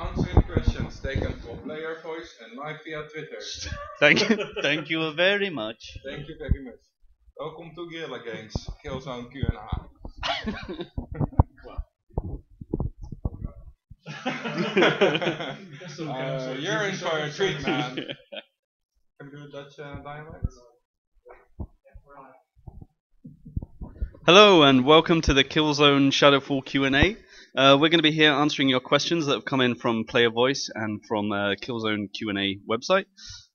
answering questions taken from player voice and live via Twitter. Thank you very much. Thank you very much. Welcome to Guerrilla Games, Killzone QA. You're in for a treat, man. Can we do Dutch dialect? Hello and welcome to the Killzone Shadow Fall Q&A. We're going to be here answering your questions that have come in from Player Voice and from Killzone Q&A website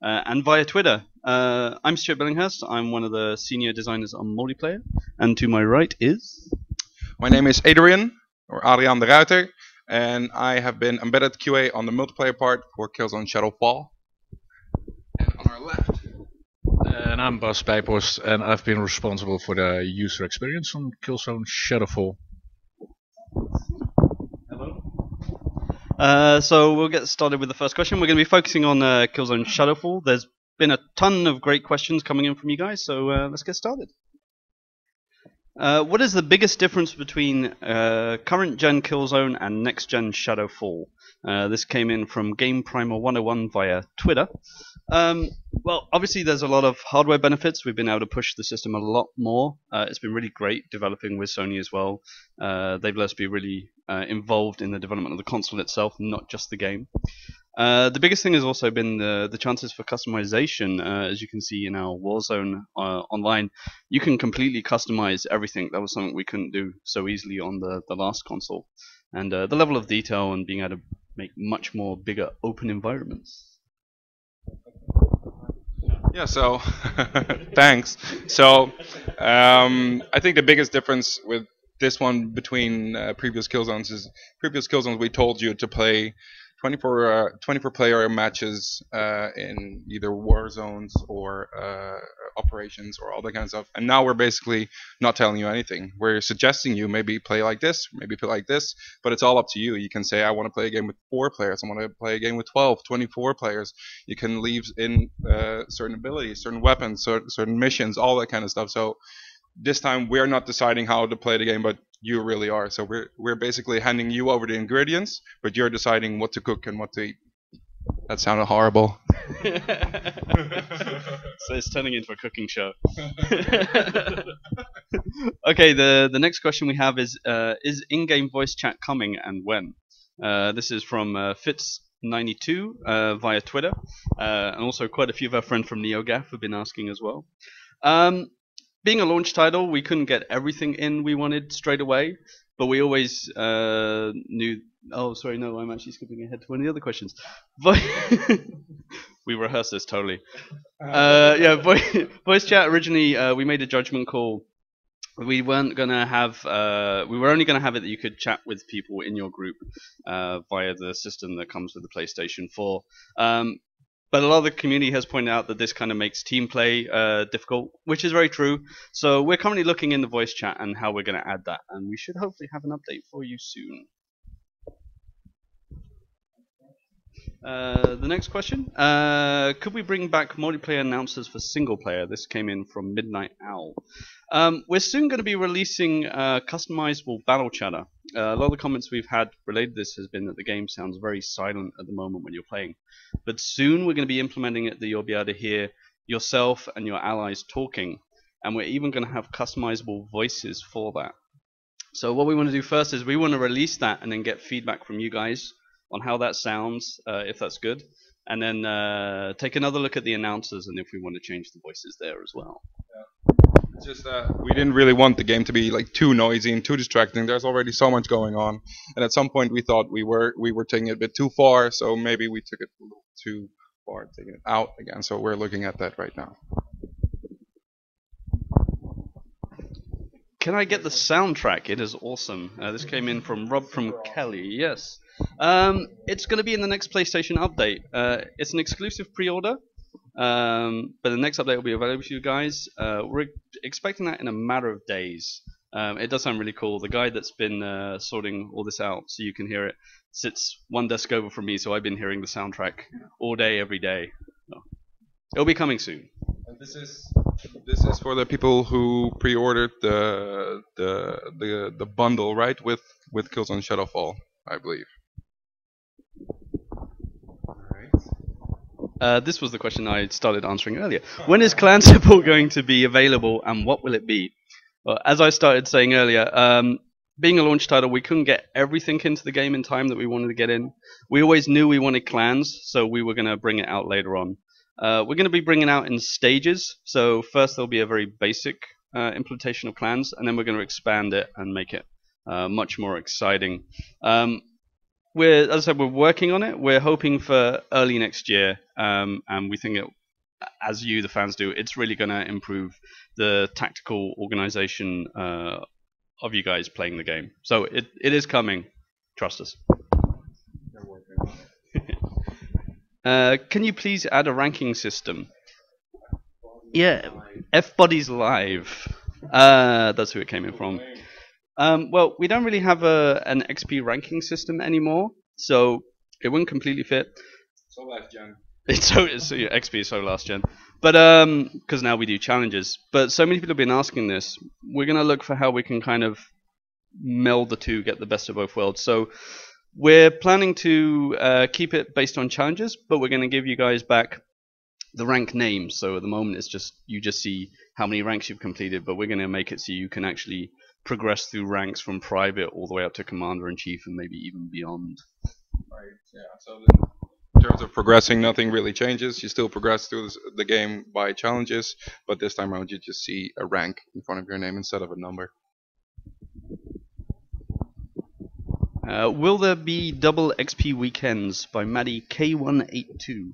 and via Twitter. I'm Stuart Billinghurst. I'm one of the senior designers on multiplayer, and to my right is... My name is Adriaan de Ruijter, and I have been embedded QA on the multiplayer part for Killzone Shadow Fall. And on our left... And I'm Bijpost, and I've been responsible for the user experience on Killzone Shadow Fall. Hello. So we'll get started with the first question. We're going to be focusing on Killzone Shadow Fall. There's been a ton of great questions coming in from you guys, so let's get started. What is the biggest difference between current gen Killzone and next gen Shadow Fall? This came in from Game Primer 101 via Twitter. Well, obviously there's a lot of hardware benefits. We've been able to push the system a lot more. It's been really great developing with Sony as well. They've let us be really involved in the development of the console itself, not just the game. The biggest thing has also been the chances for customization. As you can see in our Warzone online, you can completely customize everything. That was something we couldn't do so easily on the last console. And the level of detail and being able to make much more bigger open environments. Yeah, so thanks. So I think the biggest difference with this one between previous Killzones is previous Killzones we told you to play 24 player matches in either war zones or operations or all that kind of stuff. And now we're basically not telling you anything. We're suggesting you maybe play like this, maybe play like this, but it's all up to you. You can say, I want to play a game with 4 players. I want to play a game with 12, 24 players. You can leave in certain abilities, certain weapons, certain missions, all that kind of stuff. So this time we're not deciding how to play the game, but you really are. So we're basically handing you over the ingredients, but you're deciding what to cook and what to eat. That sounded horrible. So it's turning into a cooking show. Okay, the next question we have is in-game voice chat coming and when? This is from Fitz92 via Twitter, and also quite a few of our friends from NeoGAF have been asking as well. Being a launch title, we couldn't get everything in we wanted straight away, but we always knew... Oh, sorry, no, I'm actually skipping ahead to one of the other questions. We rehearsed this totally. Yeah, voice chat, originally we made a judgment call. We weren't going to have... we were only going to have it that you could chat with people in your group via the system that comes with the PlayStation 4. But a lot of the community has pointed out that this kind of makes team play difficult, which is very true. So we're currently looking in the voice chat and how we're going to add that, and we should hopefully have an update for you soon. The next question, could we bring back multiplayer announcers for single player? This came in from Midnight Owl. We're soon going to be releasing customizable battle chatter. A lot of the comments we've had related to this has been that the game sounds very silent at the moment when you're playing. But soon we're going to be implementing it that you'll be able to hear yourself and your allies talking. And we're even going to have customizable voices for that. So what we want to do first is we want to release that and then get feedback from you guys on how that sounds, if that's good. And then take another look at the announcers and if we want to change the voices there as well. Yeah. It's just we didn't really want the game to be like too noisy and too distracting. There's already so much going on, and at some point we thought we were taking it a bit too far. So maybe we took it a little too far, taking it out again. So we're looking at that right now. Can I get the soundtrack? It is awesome. This came in from Rob from Kelly. Yes. It's going to be in the next PlayStation update. It's an exclusive pre-order. But the next update will be available to you guys. We're expecting that in a matter of days. It does sound really cool. The guy that's been sorting all this out so you can hear it sits one desk over from me, so I've been hearing the soundtrack all day, every day. So it'll be coming soon. And this is for the people who pre-ordered the bundle, right? With Killzone Shadow Fall, I believe. This was the question I started answering earlier. When is clan support going to be available, and what will it be? Well, as I started saying earlier, being a launch title, we couldn't get everything into the game in time that we wanted to get in. We always knew we wanted clans, so we were going to bring it out later on. We're going to be bringing it out in stages. So first there'll be a very basic implementation of clans, and then we're going to expand it and make it much more exciting. As I said, we're working on it. We're hoping for early next year, and we think it, as you, the fans, do, it's really going to improve the tactical organization of you guys playing the game. So it is coming. Trust us. Can you please add a ranking system? Yeah, F-Bodies Live. That's who it came in from. Well, we don't really have an XP ranking system anymore, so it wouldn't completely fit. So last gen. Yeah, XP is so last gen. But because now we do challenges. But so many people have been asking this. We're gonna look for how we can kind of meld the two, get the best of both worlds. So we're planning to keep it based on challenges, but we're gonna give you guys back the rank names. So at the moment, it's just you just see how many ranks you've completed, but we're gonna make it so you can actually progress through ranks from private all the way up to commander in chief and maybe even beyond. Right. Yeah. So in terms of progressing, nothing really changes. You still progress through the game by challenges, but this time around you just see a rank in front of your name instead of a number. Will there be double XP weekends by Maddie K182?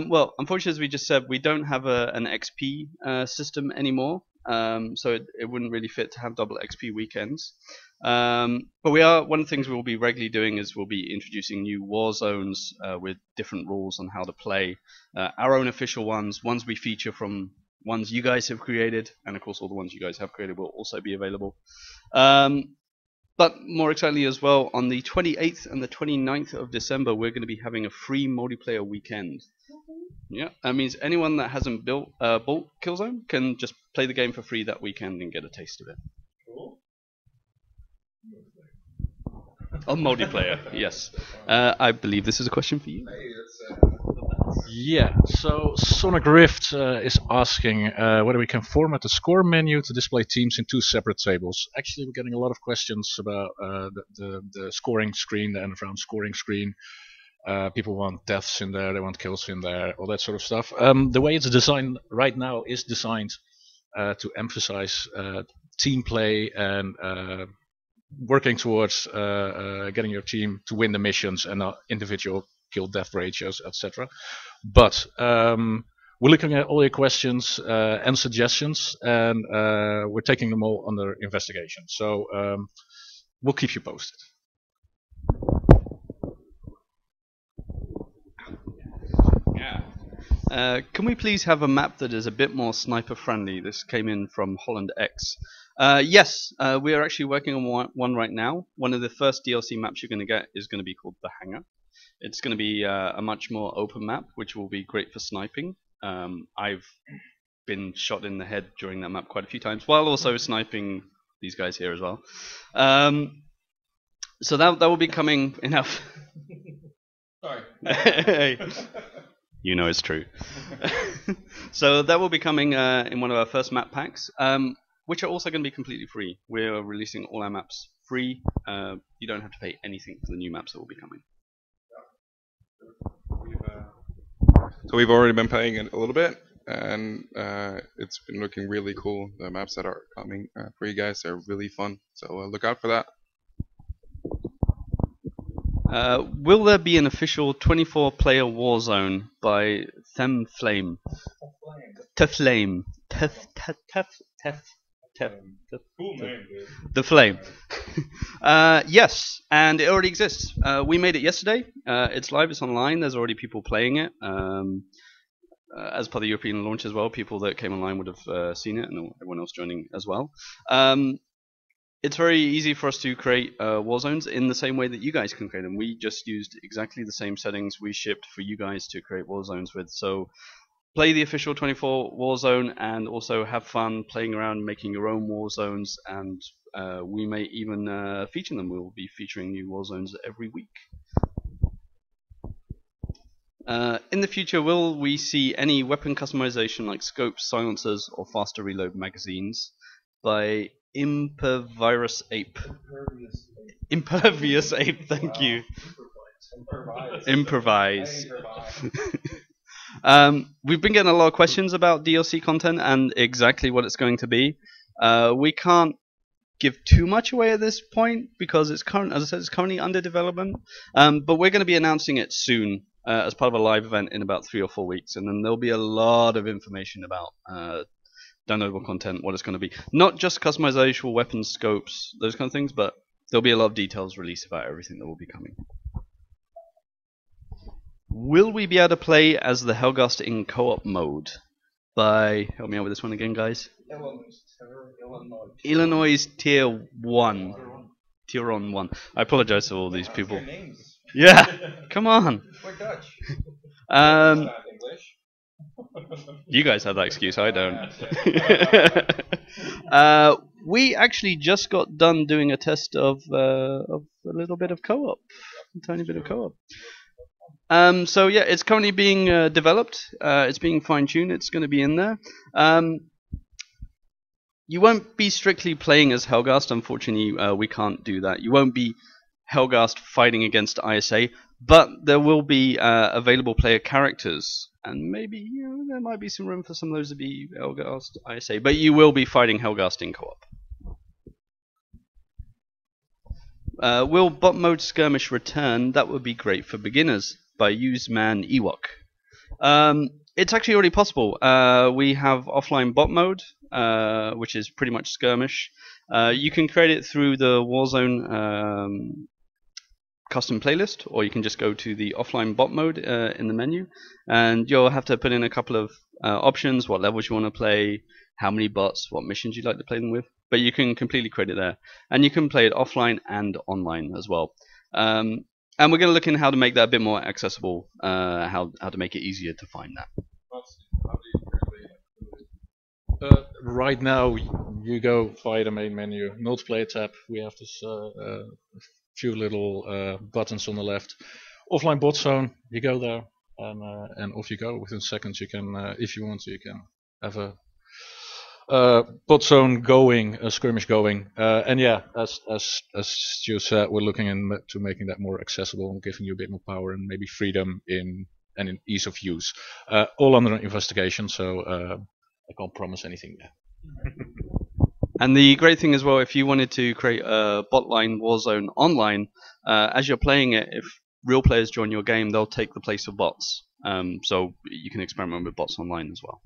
Well, unfortunately, as we just said, we don't have an XP system anymore, so it wouldn't really fit to have double XP weekends. But one of the things we'll be regularly doing is we'll be introducing new war zones with different rules on how to play. Our own official ones we feature from ones you guys have created, and of course all the ones you guys have created will also be available. But more excitingly as well, on the 28th and the 29th of December, we're going to be having a free multiplayer weekend. Yeah, that means anyone that hasn't bought Killzone can just play the game for free that weekend and get a taste of it. Cool. On multiplayer, yes. I believe this is a question for you. Yeah, so Sonic Rift is asking whether we can format the score menu to display teams in two separate tables. Actually, we're getting a lot of questions about the scoring screen, the end round scoring screen. People want deaths in there, they want kills in there, all that sort of stuff. The way it's designed right now is designed to emphasize team play and working towards getting your team to win the missions and not individual kill death ratios, etc. But we're looking at all your questions and suggestions, and we're taking them all under investigation. So we'll keep you posted. Yeah. Can we please have a map that is a bit more sniper friendly? This came in from Holland X. Yes, we are actually working on one right now. One of the first DLC maps you're going to get is going to be called The Hangar. It's going to be a much more open map, which will be great for sniping. I've been shot in the head during that map quite a few times, while also sniping these guys here as well. So that will be coming enough. Sorry. Hey. You know it's true. So that will be coming in one of our first map packs, which are also going to be completely free. We're releasing all our maps free. You don't have to pay anything for the new maps that will be coming. So we've already been playing it a little bit, and it's been looking really cool. The maps that are coming for you guys are really fun, so look out for that. Will there be an official 24-player Warzone by Flame? Teflame. Cool name, dude. The Flame. Yes, and it already exists. We made it yesterday. It's live, it's online. There's already people playing it. As per the European launch as well, people that came online would have seen it, and everyone else joining as well. It's very easy for us to create war zones in the same way that you guys can create them. We just used exactly the same settings we shipped for you guys to create war zones with. So play the official 24 war zone and also have fun playing around making your own war zones, and we may even feature them. We'll be featuring new war zones every week. In the future, will we see any weapon customization like scopes, silencers, or faster reload magazines? By Impervirus Ape. Impervious Ape, thank you. Improvise. We've been getting a lot of questions about DLC content and exactly what it's going to be. We can't give too much away at this point because it's as I said, it's currently under development. But we're going to be announcing it soon as part of a live event in about 3 or 4 weeks, and then there'll be a lot of information about downloadable content, what it's going to be. Not just customization, weapons, scopes, those kind of things, but there'll be a lot of details released about everything that will be coming. Will we be able to play as the Helghast in co-op mode? Help me out with this one again, guys. Illinois Tier 1. Tier 1. I apologize to all these people. Yeah, come on. We're Dutch. You guys have that excuse, I don't. We actually just got done doing a test of a little bit of co-op, a tiny bit of co-op. So yeah, it's currently being developed. It's being fine-tuned. It's going to be in there. You won't be strictly playing as Helghast. Unfortunately, we can't do that. You won't be Helghast fighting against ISA, but there will be available player characters, and maybe there might be some room for some of those to be Helghast ISA. But you will be fighting Helghast in co-op. Will bot mode skirmish return? That would be great for beginners. By Useman Ewok. It's actually already possible. We have offline bot mode, which is pretty much skirmish. You can create it through the Warzone custom playlist, or you can just go to the offline bot mode in the menu, and you'll have to put in a couple of options, what levels you want to play, how many bots, what missions you'd like to play them with. But you can completely create it there, and you can play it offline and online as well. And we're going to look in how to make that a bit more accessible, how to make it easier to find that. Right now, you go via the main menu, multiplayer tab. We have this few little buttons on the left. Offline bot zone, you go there, and off you go. Within seconds, you can, if you want to, you can have a bot zone going, a skirmish going, and yeah, as Stu said, we're looking into making that more accessible and giving you a bit more power and maybe freedom in ease of use. All under investigation, so I can't promise anything there. And the great thing as well, if you wanted to create a botline Warzone online, as you're playing it, if real players join your game, they'll take the place of bots. So you can experiment with bots online as well.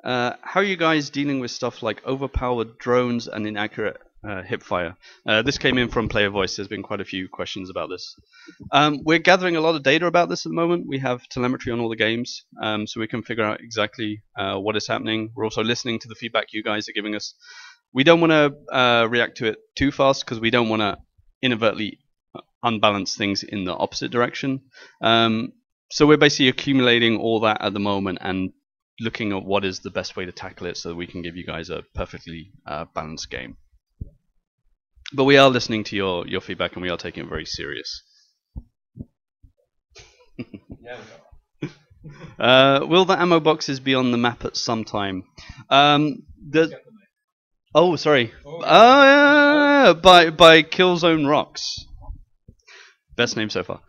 How are you guys dealing with stuff like overpowered drones and inaccurate hipfire? This came in from Player Voice. There's been quite a few questions about this. We're gathering a lot of data about this at the moment. We have telemetry on all the games, so we can figure out exactly what is happening. We're also listening to the feedback you guys are giving us. We don't want to react to it too fast because we don't want to inadvertently unbalance things in the opposite direction. So we're basically accumulating all that at the moment and looking at what is the best way to tackle it so that we can give you guys a perfectly balanced game. But we are listening to your feedback and we are taking it very serious. Will the ammo boxes be on the map at some time? Oh, sorry. By Killzone Rocks. Best name so far.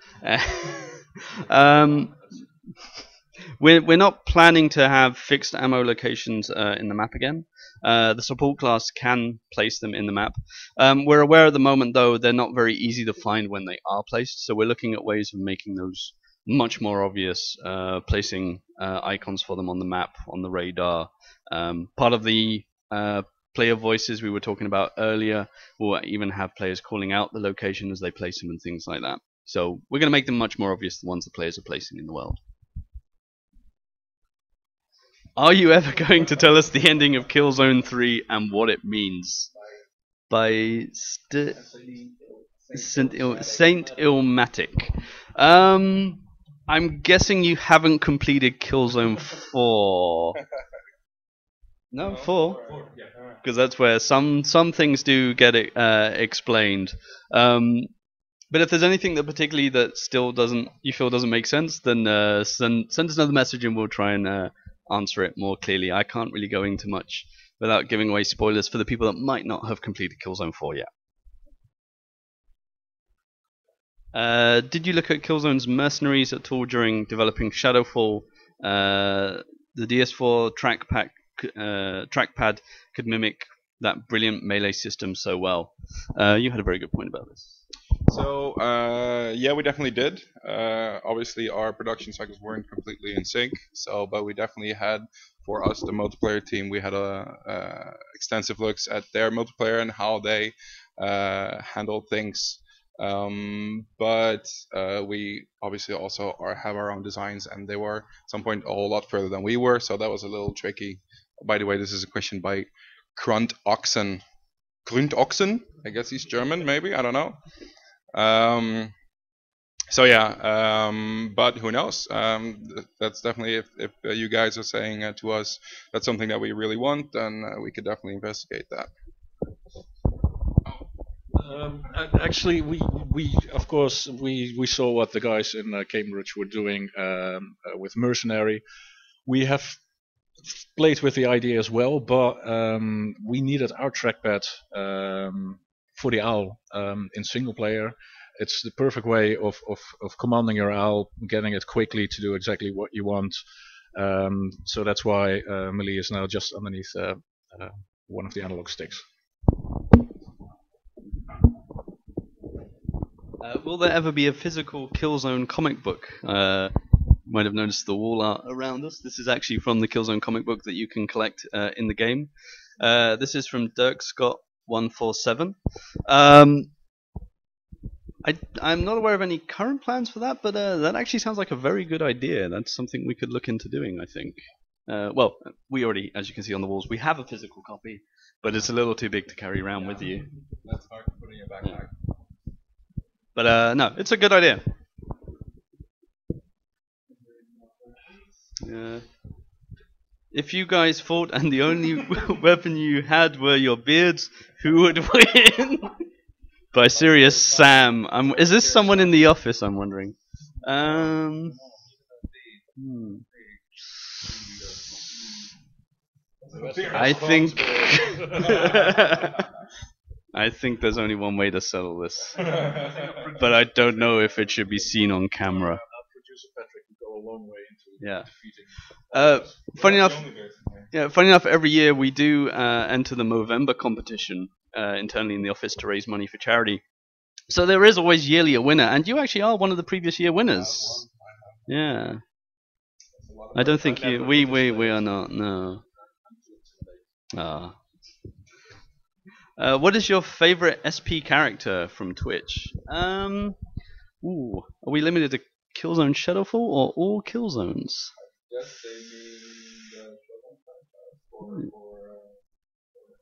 We're not planning to have fixed ammo locations in the map again. The support class can place them in the map. We're aware at the moment, though, they're not very easy to find when they are placed, so we're looking at ways of making those much more obvious, placing icons for them on the map, on the radar. Part of the player voices we were talking about earlier will even have players calling out the location as they place them and things like that. So we're going to make them much more obvious, the ones the players are placing in the world. Are you ever going to tell us the ending of Killzone 3 and what it means? By Saint Ilmatic. I'm guessing you haven't completed Killzone 4. No, 4? Because that's where some things do get explained. But if there's anything that particularly that still you feel doesn't make sense, then send us another message and we'll try and answer it more clearly. I can't really go into much without giving away spoilers for the people that might not have completed Killzone 4 yet. Did you look at Killzone's mercenaries at all during developing Shadow Fall? The DS4 trackpad could mimic that brilliant melee system so well. You had a very good point about this. So yeah, we definitely did. Obviously, our production cycles weren't completely in sync. But we definitely had, for us, the multiplayer team, we had extensive looks at their multiplayer and how they handled things. But we obviously also have our own designs, and they were at some point a whole lot further than we were, so that was a little tricky. By the way, this is a question by Grundochsen, I guess he's German, maybe, I don't know. So yeah, but who knows? That's definitely, if you guys are saying to us that's something that we really want, then we could definitely investigate that. Actually, we of course we saw what the guys in Cambridge were doing with Mercenary. We have played with the idea as well, but we needed our trackpad for the OWL in single player. It's the perfect way of commanding your OWL, getting it quickly to do exactly what you want. So that's why melee is now just underneath one of the analog sticks. Will there ever be a physical Killzone comic book? Might have noticed the wall art around us. This is actually from the Killzone comic book that you can collect in the game. This is from Dirk Scott 147. I'm not aware of any current plans for that, but that actually sounds like a very good idea. That's something we could look into doing, I think. Well, we already, as you can see on the walls, we have a physical copy, but it's a little too big to carry around with you. That's hard to put in your backpack. But no, it's a good idea. If you guys fought and the only weapon you had were your beards, who would win? By Serious Sam. Is this someone in the office, I'm wondering? I think I think there's only one way to settle this, but I don't know if it should be seen on camera. Yeah. Funny enough, every year we do enter the Movember competition internally in the office to raise money for charity. So there is always yearly a winner, and you actually are one of the previous year winners. Yeah. I don't think you. We are not. No. What is your favorite SP character from Twitch? Are we limited to Killzone Shadow Fall or all Killzones? Yes, they mean the Killzone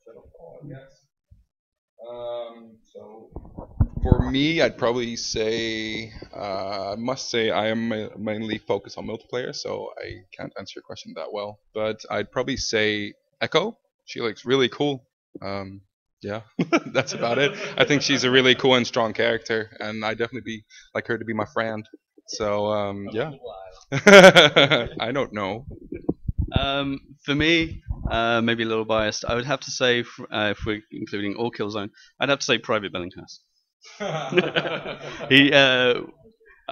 Shadow Fall, yes. So for me, I'd probably say, I must say, I am mainly focused on multiplayer, so I can't answer your question that well. But I'd probably say Echo. She looks really cool. Yeah, that's about it. I think she's a really cool and strong character, and I'd definitely like her to be my friend. So yeah. I don't know. For me, maybe a little biased, I would have to say, if we're including all Killzone, I'd have to say Private Billinghurst.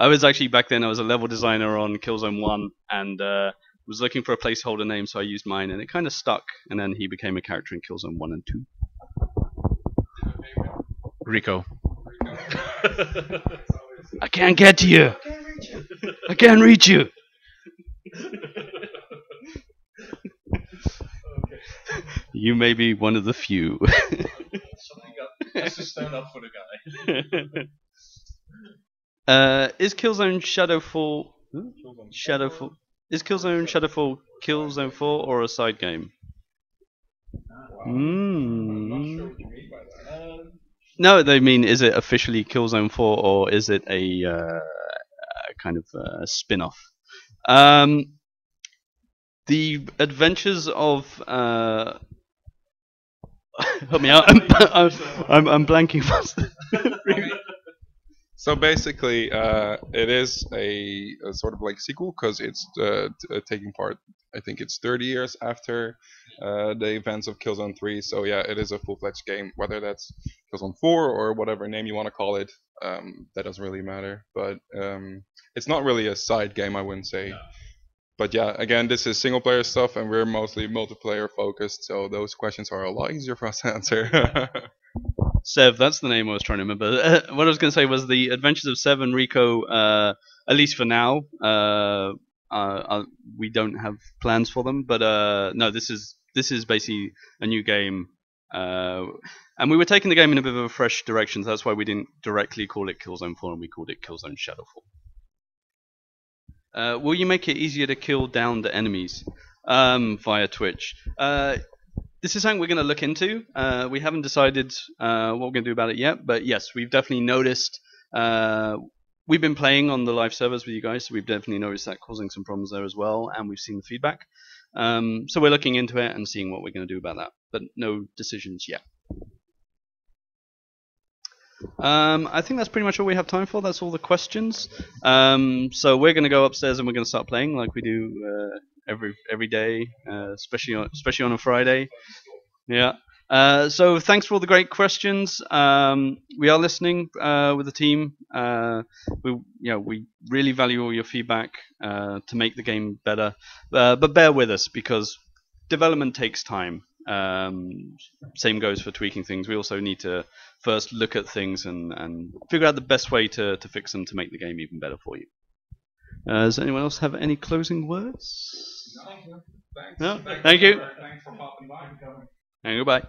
I was actually, back then, I was a level designer on Killzone 1, and was looking for a placeholder name, so I used mine, and it kind of stuck, and then he became a character in Killzone 1 and 2. Rico. I can't get to you. I can't reach you. You may be one of the few. Has to stand up for the guy. Is Killzone Shadow Fall Is Killzone Shadow Fall Killzone 4 or a side game? I'm not sure what you mean by that. No, they mean, is it officially Killzone 4 or is it a kind of spin-off? The adventures of help me out. I'm blanking fast. So basically, it is a sort of like sequel because it's taking part. I think it's 30 years after the events of Killzone 3. So yeah, it is a full-fledged game. Whether that's Killzone 4 or whatever name you want to call it, that doesn't really matter. But it's not really a side game, I wouldn't say. But yeah, again, this is single-player stuff, and we're mostly multiplayer focused. So those questions are a lot easier for us to answer. Sev, that's the name I was trying to remember. What I was going to say was the Adventures of Sev and Rico, at least for now, we don't have plans for them. But no, this is basically a new game. And we were taking the game in a bit of a fresh direction, so that's why we didn't directly call it Killzone 4 and we called it Killzone Shadow Fall. Will you make it easier to kill down the enemies via Twitch? This is something we're going to look into. We haven't decided what we're going to do about it yet, but yes, we've definitely noticed. We've been playing on the live servers with you guys, so we've definitely noticed that causing some problems there as well, and we've seen the feedback. So we're looking into it and seeing what we're going to do about that, but no decisions yet. I think that's pretty much all we have time for. That's all the questions. So we're going to go upstairs and we're going to start playing like we do every day, especially on a Friday. Yeah. So thanks for all the great questions. We are listening with the team. We really value all your feedback to make the game better. But bear with us because development takes time. Same goes for tweaking things. We also need to first look at things and figure out the best way to fix them to make the game even better for you. Does anyone else have any closing words? Thank you. Thanks. No? Thank you. Thanks for popping by. And goodbye.